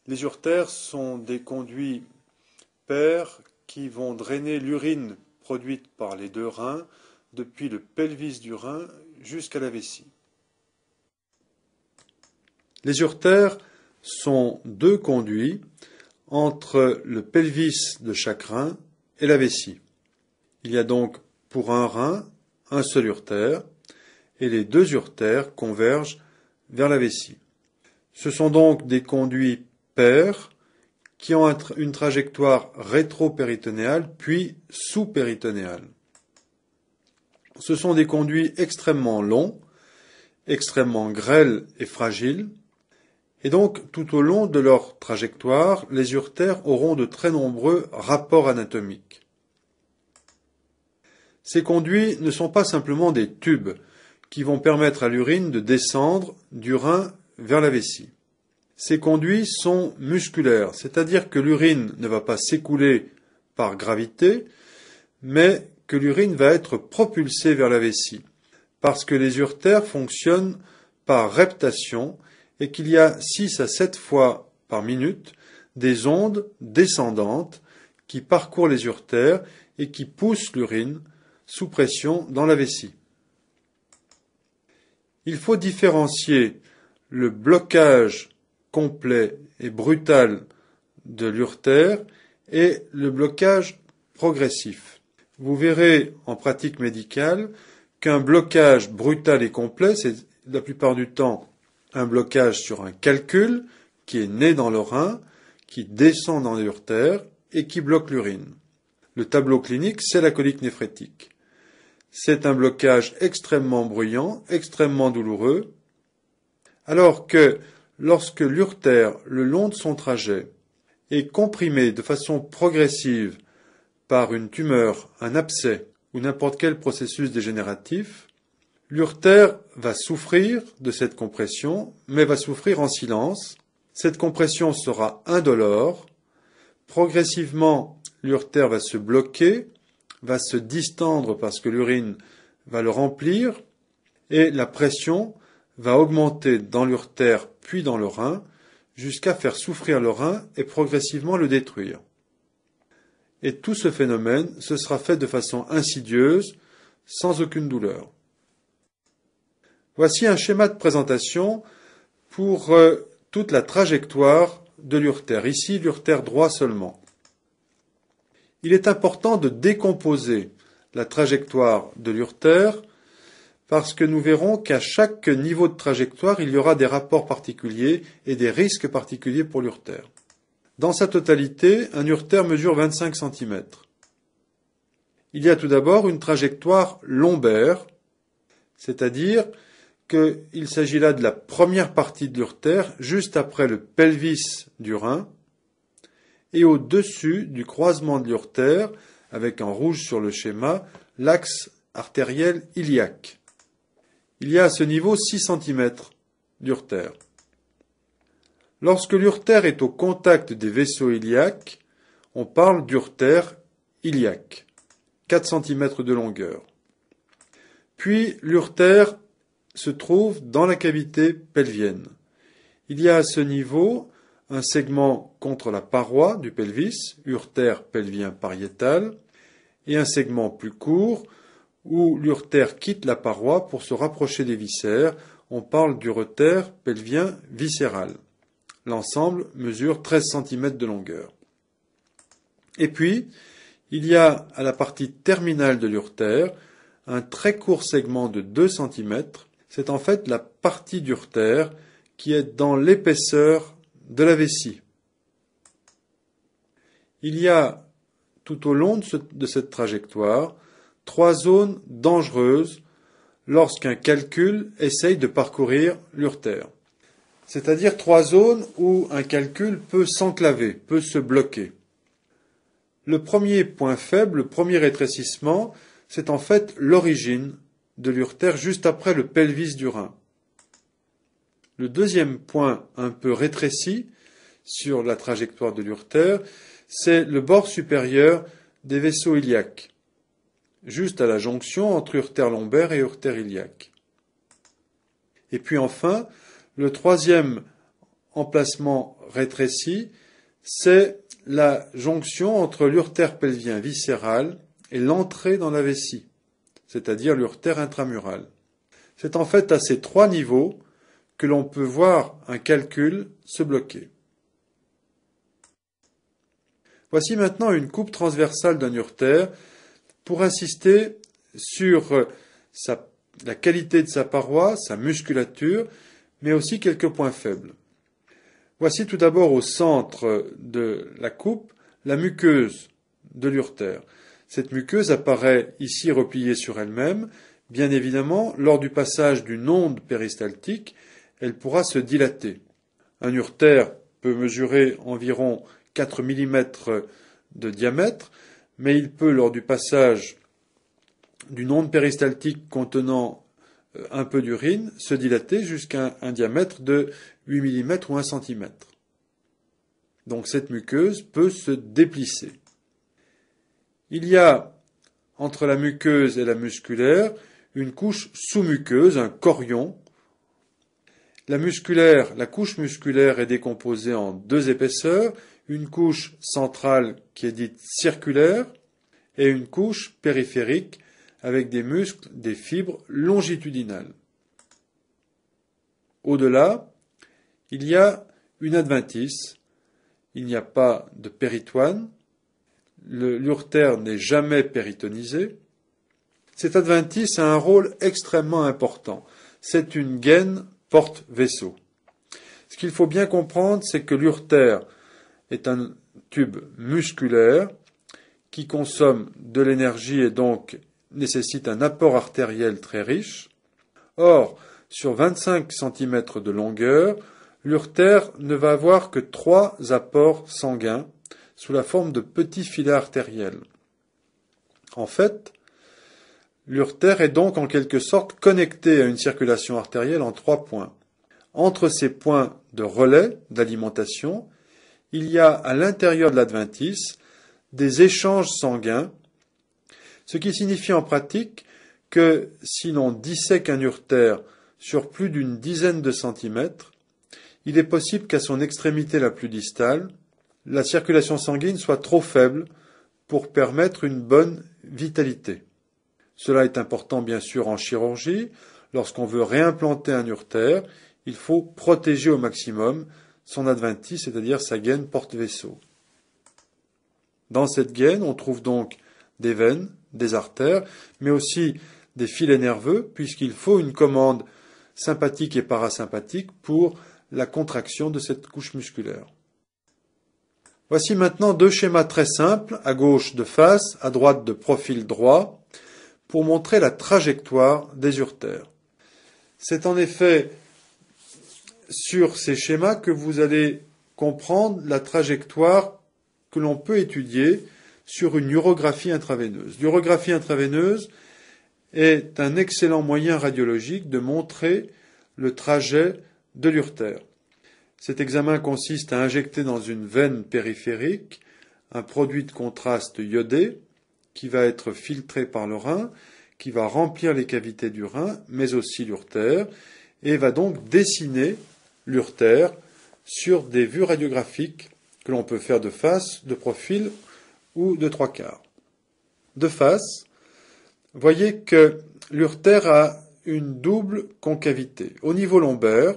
Les uretères sont des conduits pairs qui vont drainer l'urine produite par les deux reins depuis le pelvis du rein jusqu'à la vessie. Les uretères sont deux conduits entre le pelvis de chaque rein et la vessie. Il y a donc pour un rein un seul uretère et les deux uretères convergent vers la vessie. Ce sont donc des conduits pairs qui ont une trajectoire rétro-péritonéale puis sous-péritonéale. Ce sont des conduits extrêmement longs, extrêmement grêles et fragiles, et donc tout au long de leur trajectoire, les uretères auront de très nombreux rapports anatomiques. Ces conduits ne sont pas simplement des tubes qui vont permettre à l'urine de descendre du rein vers la vessie. Ces conduits sont musculaires, c'est-à-dire que l'urine ne va pas s'écouler par gravité, mais que l'urine va être propulsée vers la vessie, parce que les uretères fonctionnent par reptation et qu'il y a 6 à 7 fois par minute des ondes descendantes qui parcourent les uretères et qui poussent l'urine sous pression dans la vessie. Il faut différencier le blocage complet et brutal de l'urtère et le blocage progressif. Vous verrez en pratique médicale qu'un blocage brutal et complet, c'est la plupart du temps un blocage sur un calcul qui est né dans le rein, qui descend dans l'urtère et qui bloque l'urine. Le tableau clinique, c'est la colique néphrétique. C'est un blocage extrêmement bruyant, extrêmement douloureux, alors que lorsque l'urtère, le long de son trajet, est comprimé de façon progressive par une tumeur, un abcès ou n'importe quel processus dégénératif, l'urtère va souffrir de cette compression, mais va souffrir en silence. Cette compression sera indolore. Progressivement, l'urtère va se bloquer, va se distendre parce que l'urine va le remplir, et la pression va augmenter dans l'urtère puis dans le rein, jusqu'à faire souffrir le rein et progressivement le détruire. Et tout ce phénomène, ce sera fait de façon insidieuse, sans aucune douleur. Voici un schéma de présentation pour toute la trajectoire de l'urtère. Ici, l'urtère droit seulement. Il est important de décomposer la trajectoire de l'urtère parce que nous verrons qu'à chaque niveau de trajectoire, il y aura des rapports particuliers et des risques particuliers pour l'urtère. Dans sa totalité, un urtère mesure 25 cm. Il y a tout d'abord une trajectoire lombaire, c'est-à-dire qu'il s'agit là de la première partie de l'urtère, juste après le pelvis du rein, et au-dessus du croisement de l'urtère, avec en rouge sur le schéma, l'axe artériel iliaque. Il y a à ce niveau 6 cm d'urtère. Lorsque l'urtère est au contact des vaisseaux iliaques, on parle d'urtère iliaque, 4 cm de longueur. Puis l'urtère se trouve dans la cavité pelvienne. Il y a à ce niveau un segment contre la paroi du pelvis, urtère pelvien pariétal, et un segment plus court où l'urtère quitte la paroi pour se rapprocher des viscères. On parle d'urtère pelvien viscéral. L'ensemble mesure 13 cm de longueur. Et puis, il y a à la partie terminale de l'urtère un très court segment de 2 cm. C'est en fait la partie d'urtère qui est dans l'épaisseur de la vessie. Il y a tout au long de cette trajectoire 3 zones dangereuses lorsqu'un calcul essaye de parcourir l'urtère. C'est-à-dire 3 zones où un calcul peut s'enclaver, peut se bloquer. Le premier point faible, le premier rétrécissement, c'est en fait l'origine de l'urtère juste après le pelvis du rein. Le deuxième point un peu rétréci sur la trajectoire de l'urtère, c'est le bord supérieur des vaisseaux iliaques, juste à la jonction entre urtère lombaire et urtère iliaque. Et puis enfin, le troisième emplacement rétréci, c'est la jonction entre l'urtère pelvien viscéral et l'entrée dans la vessie, c'est-à-dire l'urtère intramurale. C'est en fait à ces trois niveaux que l'on peut voir un calcul se bloquer. Voici maintenant une coupe transversale d'un urtère pour insister sur la qualité de sa paroi, sa musculature, mais aussi quelques points faibles. Voici tout d'abord au centre de la coupe la muqueuse de l'urtère. Cette muqueuse apparaît ici repliée sur elle-même. Bien évidemment, lors du passage d'une onde péristaltique, elle pourra se dilater. Un urtère peut mesurer environ 4 mm de diamètre, mais il peut, lors du passage d'une onde péristaltique contenant un peu d'urine, se dilater jusqu'à un diamètre de 8 mm ou 1 cm. Donc cette muqueuse peut se déplisser. Il y a, entre la muqueuse et la musculaire, une couche sous-muqueuse, un chorion. La couche musculaire est décomposée en deux épaisseurs, une couche centrale qui est dite circulaire et une couche périphérique avec des muscles, des fibres longitudinales. Au-delà, il y a une adventice, il n'y a pas de péritoine, l'urtère n'est jamais péritonisé. Cette adventice a un rôle extrêmement important. C'est une gaine porte-vaisseau. Ce qu'il faut bien comprendre, c'est que l'urtère est un tube musculaire qui consomme de l'énergie et donc nécessite un apport artériel très riche. Or, sur 25 cm de longueur, l'urtère ne va avoir que 3 apports sanguins sous la forme de petits filets artériels. En fait, l'urtère est donc en quelque sorte connecté à une circulation artérielle en 3 points. Entre ces points de relais d'alimentation, il y a à l'intérieur de l'adventice des échanges sanguins, ce qui signifie en pratique que si l'on dissèque un urtère sur plus d'une dizaine de centimètres, il est possible qu'à son extrémité la plus distale, la circulation sanguine soit trop faible pour permettre une bonne vitalité. Cela est important bien sûr en chirurgie. Lorsqu'on veut réimplanter un urtère, il faut protéger au maximum son adventice, c'est-à-dire sa gaine porte-vaisseau. Dans cette gaine, on trouve donc des veines, des artères, mais aussi des filets nerveux, puisqu'il faut une commande sympathique et parasympathique pour la contraction de cette couche musculaire. Voici maintenant deux schémas très simples, à gauche de face, à droite de profil droit, pour montrer la trajectoire des urtères. C'est en effet sur ces schémas que vous allez comprendre la trajectoire que l'on peut étudier sur une urographie intraveineuse. L'urographie intraveineuse est un excellent moyen radiologique de montrer le trajet de l'urtère. Cet examen consiste à injecter dans une veine périphérique un produit de contraste iodé qui va être filtré par le rein, qui va remplir les cavités du rein, mais aussi l'urtère, et va donc dessiner l'urtère sur des vues radiographiques que l'on peut faire de face, de profil ou de 3/4. De face, voyez que l'urtère a une double concavité. Au niveau lombaire,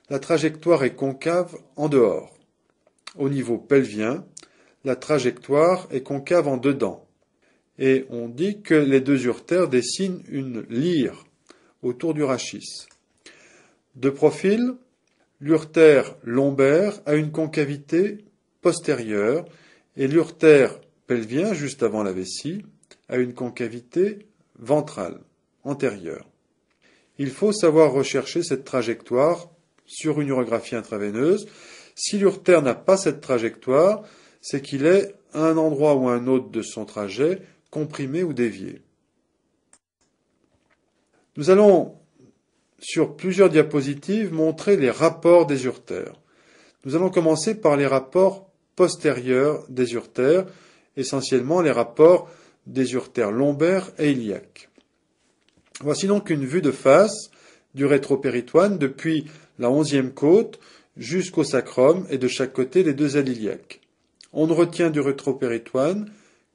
la trajectoire est concave en dehors. Au niveau pelvien, la trajectoire est concave en dedans. Et on dit que les deux urtères dessinent une lyre autour du rachis. De profil, l'urtère lombaire a une concavité postérieure et l'urtère pelvien, juste avant la vessie, a une concavité ventrale, antérieure. Il faut savoir rechercher cette trajectoire sur une urographie intraveineuse. Si l'urtère n'a pas cette trajectoire, c'est qu'il est à un endroit ou à un autre de son trajet comprimé ou dévié. Nous allons, sur plusieurs diapositives, montrer les rapports des urtères. Nous allons commencer par les rapports postérieurs des urtères, essentiellement les rapports des urtères lombaires et iliaques. Voici donc une vue de face du rétropéritoine depuis la 11e côte jusqu'au sacrum et de chaque côté les deux ailes iliaques. On ne retient du rétropéritoine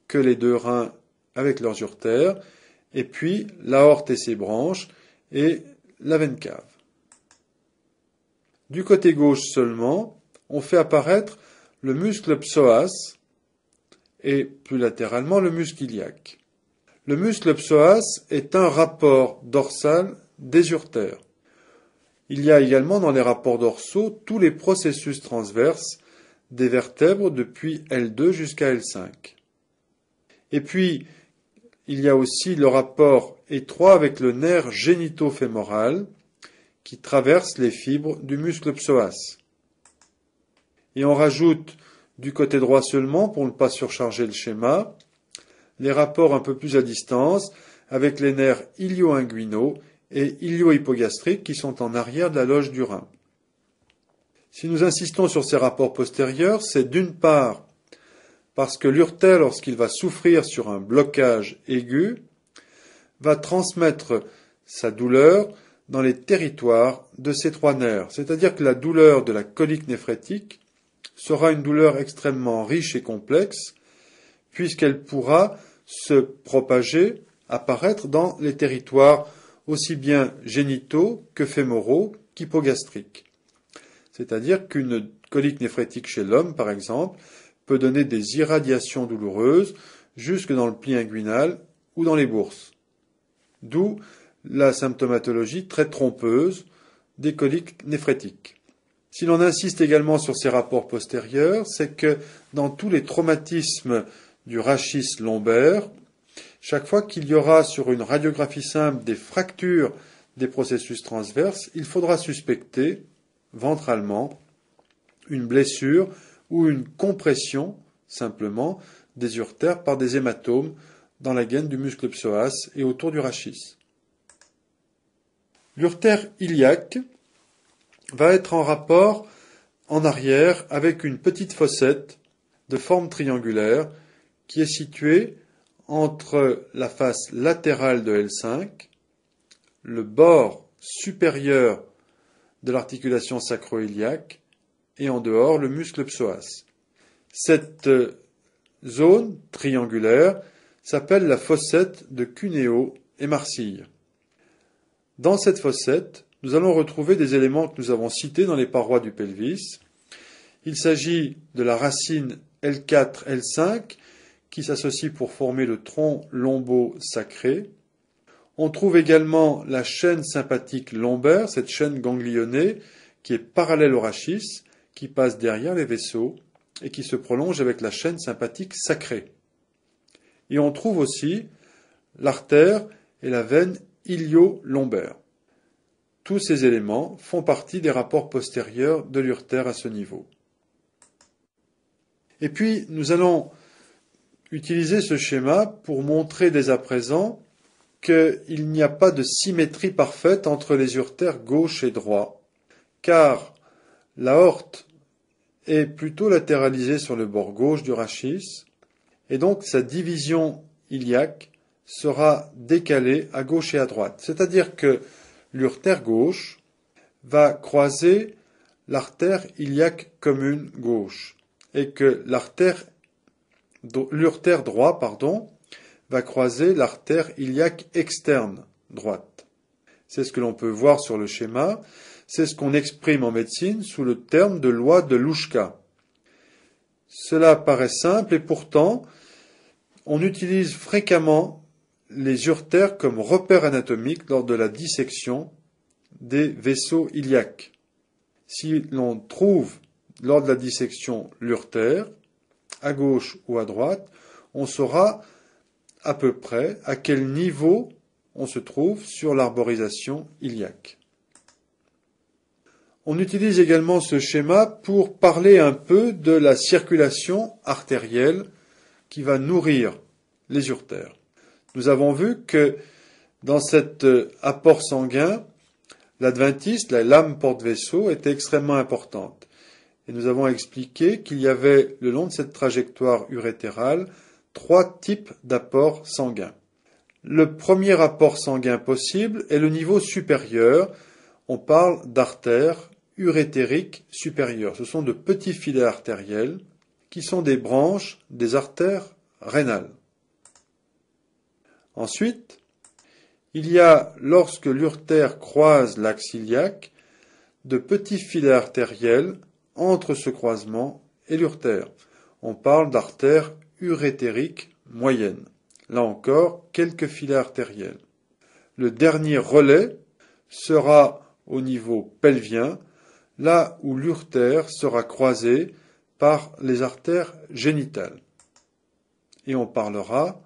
que les deux reins avec leurs urtères, et puis l'aorte et ses branches, et la veine cave. Du côté gauche seulement, on fait apparaître le muscle psoas et plus latéralement le muscle iliaque. Le muscle psoas est un rapport dorsal des urtères. Il y a également dans les rapports dorsaux tous les processus transverses des vertèbres depuis L2 jusqu'à L5. Et puis, il y a aussi le rapport étroit avec le nerf génito-fémoral qui traverse les fibres du muscle psoas. Et on rajoute du côté droit seulement, pour ne pas surcharger le schéma, les rapports un peu plus à distance avec les nerfs ilio-inguinaux et ilio-hypogastriques qui sont en arrière de la loge du rein. Si nous insistons sur ces rapports postérieurs, c'est d'une part parce que l'urtère, lorsqu'il va souffrir sur un blocage aigu, va transmettre sa douleur dans les territoires de ces trois nerfs. C'est-à-dire que la douleur de la colique néphrétique sera une douleur extrêmement riche et complexe, puisqu'elle pourra se propager, apparaître dans les territoires aussi bien génitaux que fémoraux qu'hypogastriques. C'est-à-dire qu'une colique néphrétique chez l'homme, par exemple, peut donner des irradiations douloureuses jusque dans le pli inguinal ou dans les bourses. D'où la symptomatologie très trompeuse des coliques néphrétiques. Si l'on insiste également sur ces rapports postérieurs, c'est que dans tous les traumatismes du rachis lombaire, chaque fois qu'il y aura sur une radiographie simple des fractures des processus transverses, il faudra suspecter ventralement une blessure ou une compression simplement des urtères par des hématomes dans la gaine du muscle psoas et autour du rachis. L'urtère iliaque va être en rapport en arrière avec une petite fossette de forme triangulaire qui est située entre la face latérale de L5, le bord supérieur de l'articulation sacro-iliaque et en dehors le muscle psoas. Cette zone triangulaire s'appelle la fossette de Cuneo et Marcille. Dans cette fossette, nous allons retrouver des éléments que nous avons cités dans les parois du pelvis. Il s'agit de la racine L4, L5, qui s'associe pour former le tronc lombo-sacré. On trouve également la chaîne sympathique lombaire, cette chaîne ganglionnée, qui est parallèle au rachis, qui passe derrière les vaisseaux et qui se prolonge avec la chaîne sympathique sacrée. Et on trouve aussi l'artère et la veine ilio-lombaire. Tous ces éléments font partie des rapports postérieurs de l'urtère à ce niveau. Et puis, nous allons utiliser ce schéma pour montrer dès à présent qu'il n'y a pas de symétrie parfaite entre les urtères gauche et droit, car l'aorte est plutôt latéralisée sur le bord gauche du rachis, et donc sa division iliaque sera décalée à gauche et à droite. C'est-à-dire que l'urtère gauche va croiser l'artère iliaque commune gauche, et que l'urtère droit, va croiser l'artère iliaque externe droite. C'est ce que l'on peut voir sur le schéma. C'est ce qu'on exprime en médecine sous le terme de loi de Louchka. Cela paraît simple et pourtant, on utilise fréquemment les urtères comme repère anatomique lors de la dissection des vaisseaux iliaques. Si l'on trouve lors de la dissection l'urtère, à gauche ou à droite, on saura à peu près à quel niveau on se trouve sur l'arborisation iliaque. On utilise également ce schéma pour parler un peu de la circulation artérielle qui va nourrir les urtères. Nous avons vu que dans cet apport sanguin, l'adventice, la lame porte-vaisseau, était extrêmement importante. Et nous avons expliqué qu'il y avait, le long de cette trajectoire urétérale, 3 types d'apports sanguins. Le premier apport sanguin possible est le niveau supérieur. On parle d'artère urétériques supérieures. Ce sont de petits filets artériels qui sont des branches des artères rénales. Ensuite, il y a, lorsque l'urtère croise l'axe iliaque, de petits filets artériels entre ce croisement et l'urtère. On parle d'artère urétérique moyenne. Là encore, quelques filets artériels. Le dernier relais sera au niveau pelvien, là où l'urtère sera croisée par les artères génitales. Et on parlera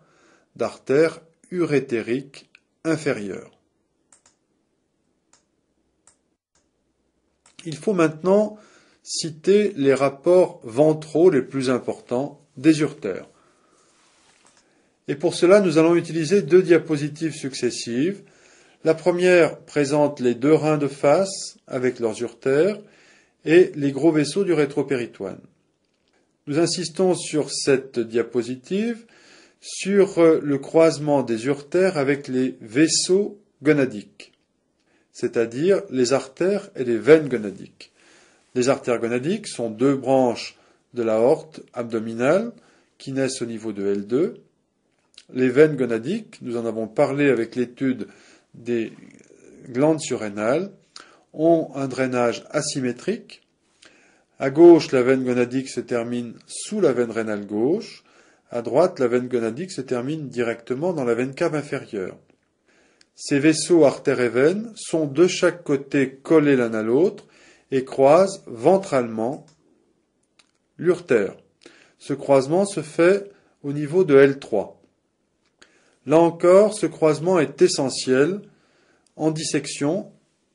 d'artère urétérique inférieure. Il faut maintenant citer les rapports ventraux les plus importants des urtères. Et pour cela, nous allons utiliser deux diapositives successives. La première présente les deux reins de face avec leurs urtères et les gros vaisseaux du rétropéritoine. Nous insistons sur cette diapositive sur le croisement des urtères avec les vaisseaux gonadiques, c'est-à-dire les artères et les veines gonadiques. Les artères gonadiques sont deux branches de l'aorte abdominale qui naissent au niveau de L2. Les veines gonadiques, nous en avons parlé avec l'étude des glandes surrénales, ont un drainage asymétrique. À gauche, la veine gonadique se termine sous la veine rénale gauche. À droite, la veine gonadique se termine directement dans la veine cave inférieure. Ces vaisseaux artères et veines sont de chaque côté collés l'un à l'autre et croisent ventralement l'urtère. Ce croisement se fait au niveau de L3. Là encore, ce croisement est essentiel en dissection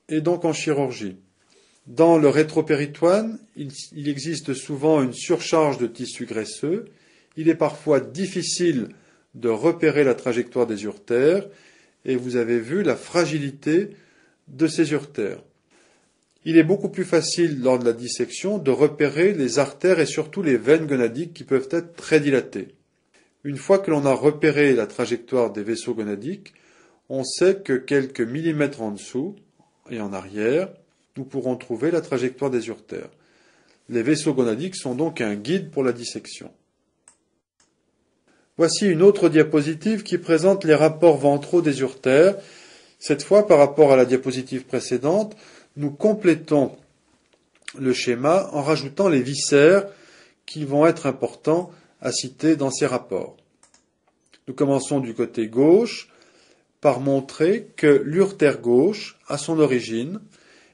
et donc en chirurgie. Dans le rétropéritoine, il existe souvent une surcharge de tissu graisseux. Il est parfois difficile de repérer la trajectoire des urtères et vous avez vu la fragilité de ces urtères. Il est beaucoup plus facile lors de la dissection de repérer les artères et surtout les veines gonadiques qui peuvent être très dilatées. Une fois que l'on a repéré la trajectoire des vaisseaux gonadiques, on sait que quelques millimètres en dessous et en arrière, nous pourrons trouver la trajectoire des urtères. Les vaisseaux gonadiques sont donc un guide pour la dissection. Voici une autre diapositive qui présente les rapports ventraux des urtères. Cette fois, par rapport à la diapositive précédente, nous complétons le schéma en rajoutant les viscères qui vont être importants à citer dans ces rapports. Nous commençons du côté gauche par montrer que l'urtère gauche, à son origine,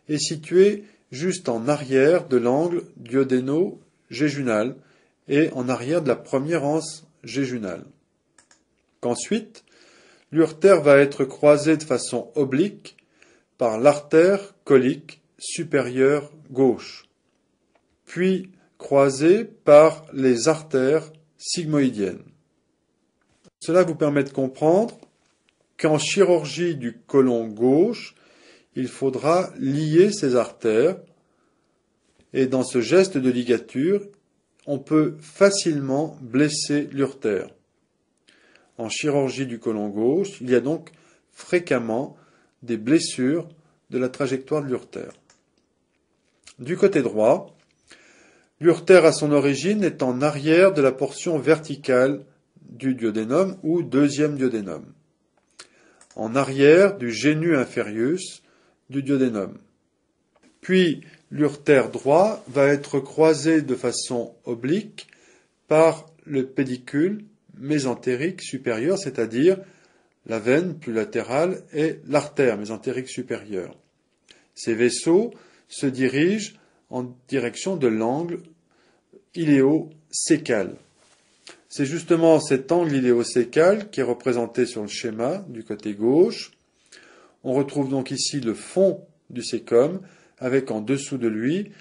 est située juste en arrière de l'angle duodéno-jéjunal et en arrière de la première anse jéjunale. Qu'ensuite, l'urtère va être croisée de façon oblique par l'artère colique supérieure gauche, puis croisée par les artères sigmoïdiennes. Cela vous permet de comprendre qu'en chirurgie du côlon gauche, il faudra lier ces artères et dans ce geste de ligature, on peut facilement blesser l'urtère. En chirurgie du côlon gauche, il y a donc fréquemment des blessures de la trajectoire de l'urtère. Du côté droit, l'urtère à son origine est en arrière de la portion verticale du duodénum ou deuxième duodénum, en arrière du génu inférius du duodénum. Puis l'urtère droit va être croisé de façon oblique par le pédicule mésentérique supérieur, c'est-à-dire la veine plus latérale et l'artère mésentérique supérieure. Ces vaisseaux se dirigent en direction de l'angle iléo-sécal. C'est justement cet angle iléo-sécal qui est représenté sur le schéma du côté gauche. On retrouve donc ici le fond du cécum avec en dessous de lui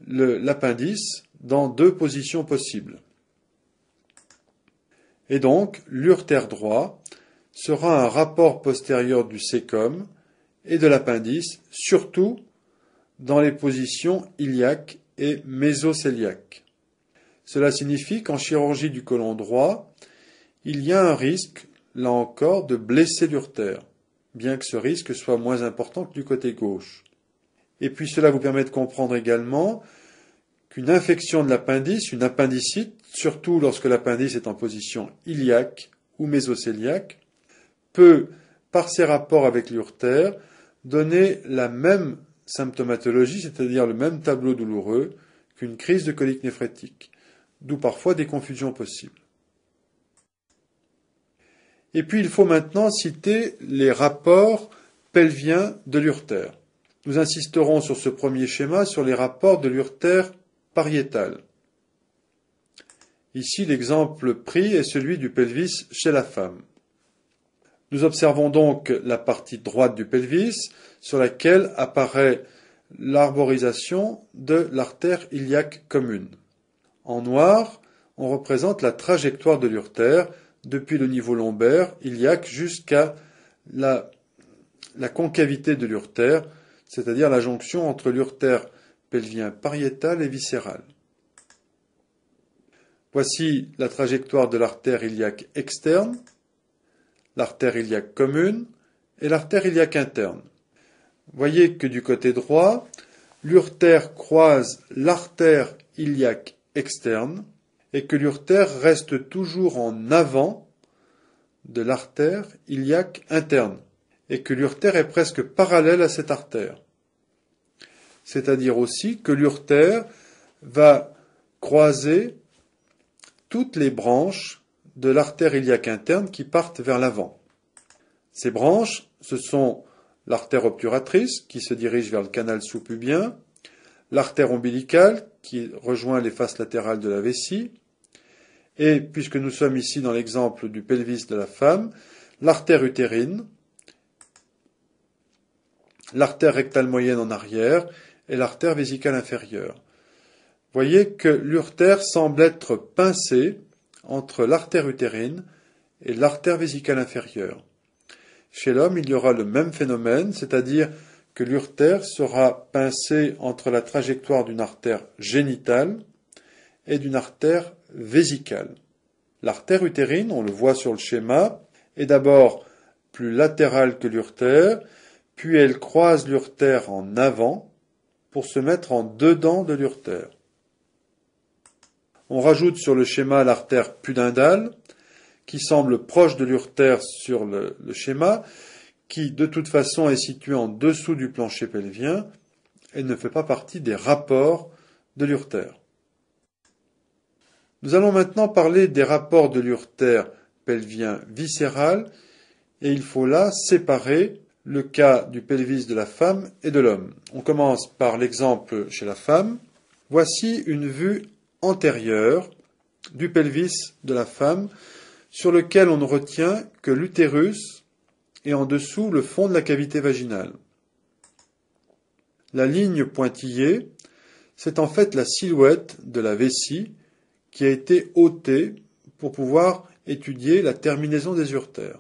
l'appendice dans deux positions possibles. Et donc, l'urtère droit sera un rapport postérieur du cécum et de l'appendice, surtout dans les positions iliaques et mésocéliaques. Cela signifie qu'en chirurgie du côlon droit, il y a un risque, là encore, de blesser l'urtère, bien que ce risque soit moins important que du côté gauche. Et puis cela vous permet de comprendre également qu'une infection de l'appendice, une appendicite, surtout lorsque l'appendice est en position iliaque ou mésocéliaque, peut, par ses rapports avec l'urtère, donner la même symptomatologie, c'est-à-dire le même tableau douloureux qu'une crise de colique néphrétique, d'où parfois des confusions possibles. Et puis il faut maintenant citer les rapports pelviens de l'urtère. Nous insisterons sur ce premier schéma, sur les rapports de l'urtère pariétale. Ici, l'exemple pris est celui du pelvis chez la femme. Nous observons donc la partie droite du pelvis sur laquelle apparaît l'arborisation de l'artère iliaque commune. En noir, on représente la trajectoire de l'urtère depuis le niveau lombaire iliaque jusqu'à la concavité de l'urtère, c'est-à-dire la jonction entre l'urtère pelvien pariétal et viscéral. Voici la trajectoire de l'artère iliaque externe, l'artère iliaque commune et l'artère iliaque interne. Voyez que du côté droit, l'urtère croise l'artère iliaque externe et que l'urtère reste toujours en avant de l'artère iliaque interne et que l'urtère est presque parallèle à cette artère. C'est-à-dire aussi que l'urtère va croiser toutes les branches de l'artère iliaque interne qui partent vers l'avant. Ces branches, ce sont l'artère obturatrice qui se dirige vers le canal sous-pubien, l'artère ombilicale qui rejoint les faces latérales de la vessie, et puisque nous sommes ici dans l'exemple du pelvis de la femme, l'artère utérine, l'artère rectale moyenne en arrière et l'artère vésicale inférieure. Voyez que l'urtère semble être pincée entre l'artère utérine et l'artère vésicale inférieure. Chez l'homme, il y aura le même phénomène, c'est-à-dire que l'urtère sera pincée entre la trajectoire d'une artère génitale et d'une artère vésicale. L'artère utérine, on le voit sur le schéma, est d'abord plus latérale que l'urtère, puis elle croise l'urtère en avant pour se mettre en dedans de l'urtère. On rajoute sur le schéma l'artère pudendale, qui semble proche de l'urtère sur le schéma, qui de toute façon est située en dessous du plancher pelvien et ne fait pas partie des rapports de l'urtère. Nous allons maintenant parler des rapports de l'urtère pelvien viscéral et il faut là séparer le cas du pelvis de la femme et de l'homme. On commence par l'exemple chez la femme. Voici une vue antérieure du pelvis de la femme sur lequel on ne retient que l'utérus et en dessous le fond de la cavité vaginale. La ligne pointillée, c'est en fait la silhouette de la vessie qui a été ôtée pour pouvoir étudier la terminaison des urtères.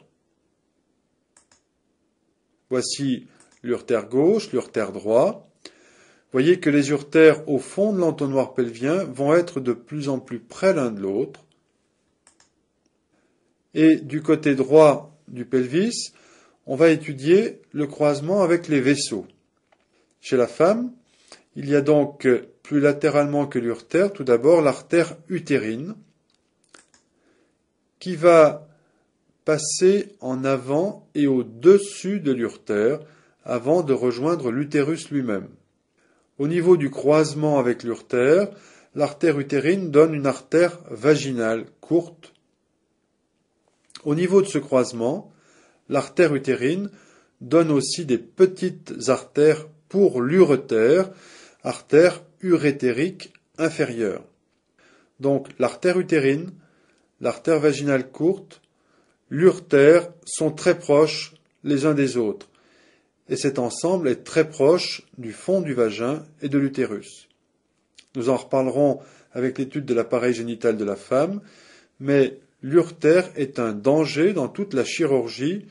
Voici l'urtère gauche, l'urtère droit. Voyez que les urtères au fond de l'entonnoir pelvien vont être de plus en plus près l'un de l'autre. Et du côté droit du pelvis, on va étudier le croisement avec les vaisseaux. Chez la femme, il y a donc plus latéralement que l'urtère, tout d'abord l'artère utérine, qui va passer en avant et au-dessus de l'urtère avant de rejoindre l'utérus lui-même. Au niveau du croisement avec l'urtère, l'artère utérine donne une artère vaginale courte. Au niveau de ce croisement, l'artère utérine donne aussi des petites artères pour l'urétère, artère urétérique inférieure. Donc l'artère utérine, l'artère vaginale courte, l'urtère sont très proches les uns des autres, et cet ensemble est très proche du fond du vagin et de l'utérus. Nous en reparlerons avec l'étude de l'appareil génital de la femme, mais l'urtère est un danger dans toute la chirurgie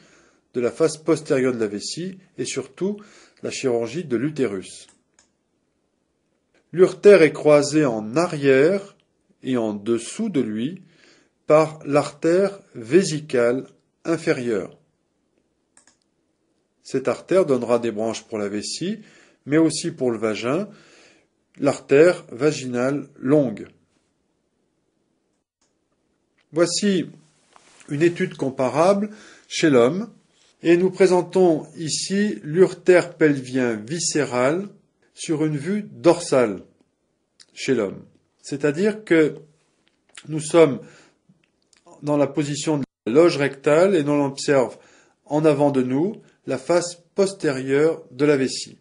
de la face postérieure de la vessie et surtout la chirurgie de l'utérus. L'urtère est croisée en arrière et en dessous de lui par l'artère vésicale inférieure. Cette artère donnera des branches pour la vessie, mais aussi pour le vagin, l'artère vaginale longue. Voici une étude comparable chez l'homme, et nous présentons ici l'urtère pelvien viscéral sur une vue dorsale chez l'homme. C'est-à-dire que nous sommes dans la position de la loge rectale et l'on observe en avant de nous la face postérieure de la vessie.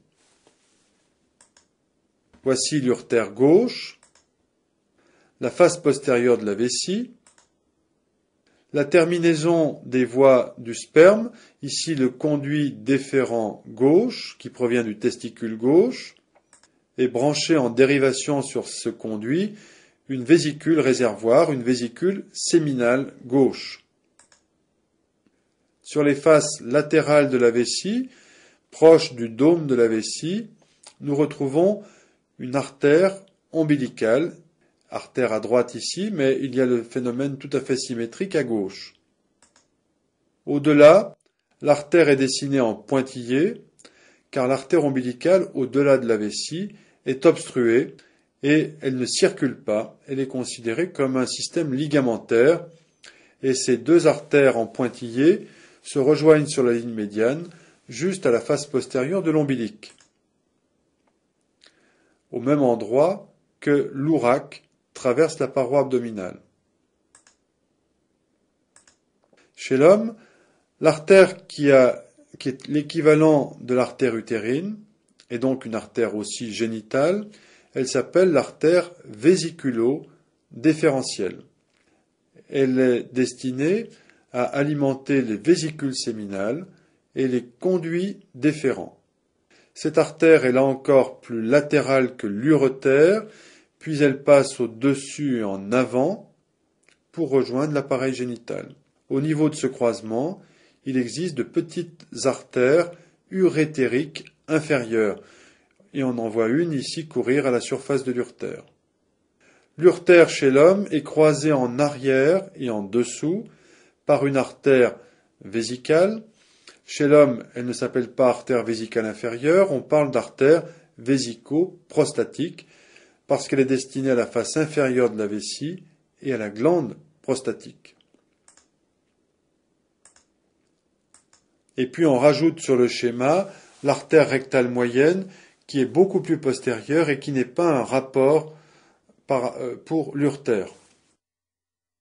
Voici l'urtère gauche, la face postérieure de la vessie, la terminaison des voies du sperme, ici le conduit déférent gauche qui provient du testicule gauche, est branché en dérivation sur ce conduit une vésicule réservoir, une vésicule séminale gauche. Sur les faces latérales de la vessie, proche du dôme de la vessie, nous retrouvons une artère ombilicale, artère à droite ici, mais il y a le phénomène tout à fait symétrique à gauche. Au-delà, l'artère est dessinée en pointillé, car l'artère ombilicale, au-delà de la vessie, est obstruée et elle ne circule pas. Elle est considérée comme un système ligamentaire et ces deux artères en pointillé se rejoignent sur la ligne médiane, juste à la face postérieure de l'ombilic, au même endroit que l'ouraque traverse la paroi abdominale. Chez l'homme, l'artère qui est l'équivalent de l'artère utérine, et donc une artère aussi génitale, elle s'appelle l'artère vésiculo-déférentielle. Elle est destinée à alimenter les vésicules séminales et les conduits déférents. Cette artère est là encore plus latérale que l'urétère, puis elle passe au-dessus et en avant pour rejoindre l'appareil génital. Au niveau de ce croisement, il existe de petites artères urétériques inférieures, et on en voit une ici courir à la surface de l'urtère. L'urtère chez l'homme est croisée en arrière et en dessous par une artère vésicale. Chez l'homme, elle ne s'appelle pas artère vésicale inférieure, on parle d'artère vésico-prostatique parce qu'elle est destinée à la face inférieure de la vessie et à la glande prostatique. Et puis on rajoute sur le schéma l'artère rectale moyenne qui est beaucoup plus postérieure et qui n'est pas un rapport pour l'urtère.